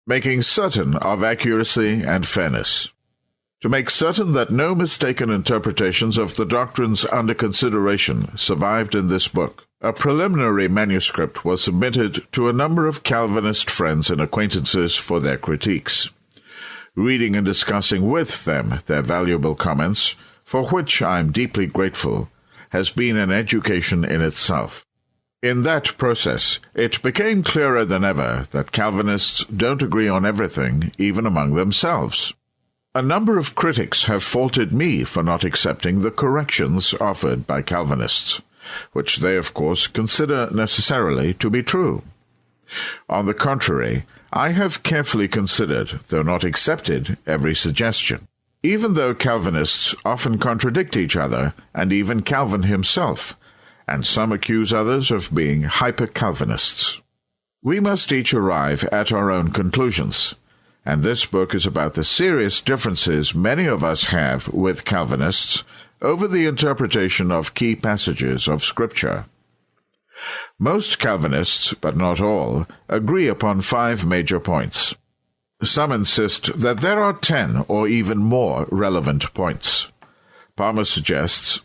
Making certain of accuracy and fairness. To make certain that no mistaken interpretations of the doctrines under consideration survived in this book, a preliminary manuscript was submitted to a number of Calvinist friends and acquaintances for their critiques. Reading and discussing with them their valuable comments, for which I am deeply grateful, has been an education in itself. In that process, it became clearer than ever that Calvinists don't agree on everything, even among themselves. A number of critics have faulted me for not accepting the corrections offered by Calvinists, which they, of course, consider necessarily to be true. On the contrary, I have carefully considered, though not accepted, every suggestion. Even though Calvinists often contradict each other, and even Calvin himself, and some accuse others of being hyper-Calvinists. We must each arrive at our own conclusions, and this book is about the serious differences many of us have with Calvinists over the interpretation of key passages of Scripture. Most Calvinists, but not all, agree upon 5 major points. Some insist that there are 10 or even more relevant points. Palmer suggests,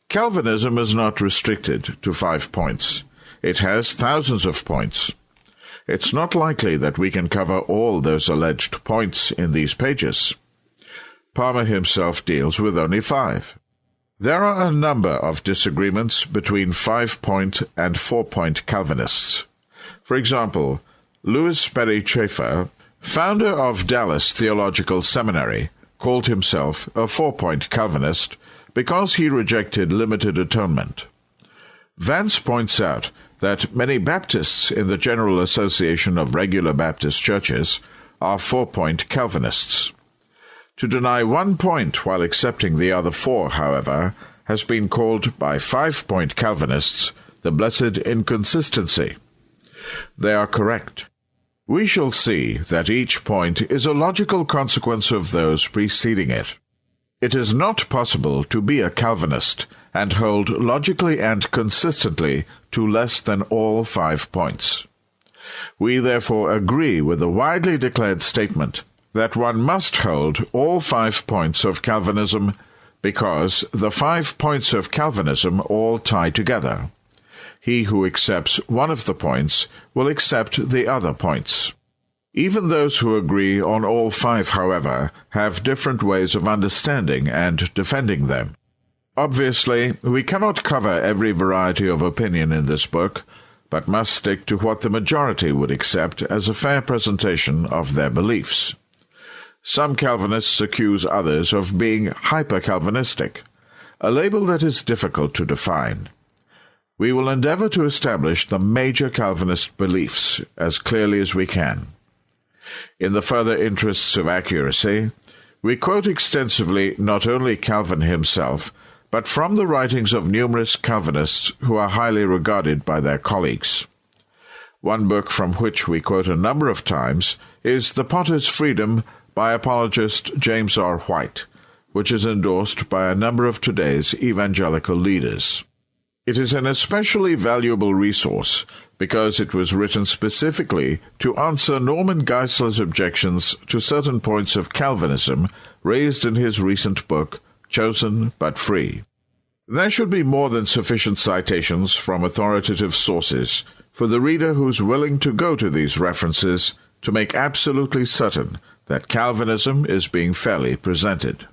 Calvinism is not restricted to 5 points. It has thousands of points. It's not likely that we can cover all those alleged points in these pages. Palmer himself deals with only 5. There are a number of disagreements between 5-point and 4-point Calvinists. For example, Louis Sperry Chafer, founder of Dallas Theological Seminary, called himself a 4-point Calvinist because he rejected limited atonement. Vance points out that many Baptists in the General Association of Regular Baptist Churches are 4-point Calvinists. To deny 1 point while accepting the other 4, however, has been called by 5-point Calvinists the blessed inconsistency. They are correct. We shall see that each point is a logical consequence of those preceding it. It is not possible to be a Calvinist and hold logically and consistently to less than all 5 points. We therefore agree with the widely declared statement that one must hold all 5 points of Calvinism because the 5 points of Calvinism all tie together. He who accepts one of the points will accept the other points. Even those who agree on all 5, however, have different ways of understanding and defending them. Obviously, we cannot cover every variety of opinion in this book, but must stick to what the majority would accept as a fair presentation of their beliefs. Some Calvinists accuse others of being hyper-Calvinistic, a label that is difficult to define. We will endeavor to establish the major Calvinist beliefs as clearly as we can. In the further interests of accuracy, we quote extensively not only Calvin himself, but from the writings of numerous Calvinists who are highly regarded by their colleagues. One book from which we quote a number of times is The Potter's Freedom by apologist James R. White, which is endorsed by a number of today's evangelical leaders. It is an especially valuable resource because it was written specifically to answer Norman Geisler's objections to certain points of Calvinism raised in his recent book, Chosen but Free. There should be more than sufficient citations from authoritative sources for the reader who's willing to go to these references to make absolutely certain that Calvinism is being fairly presented.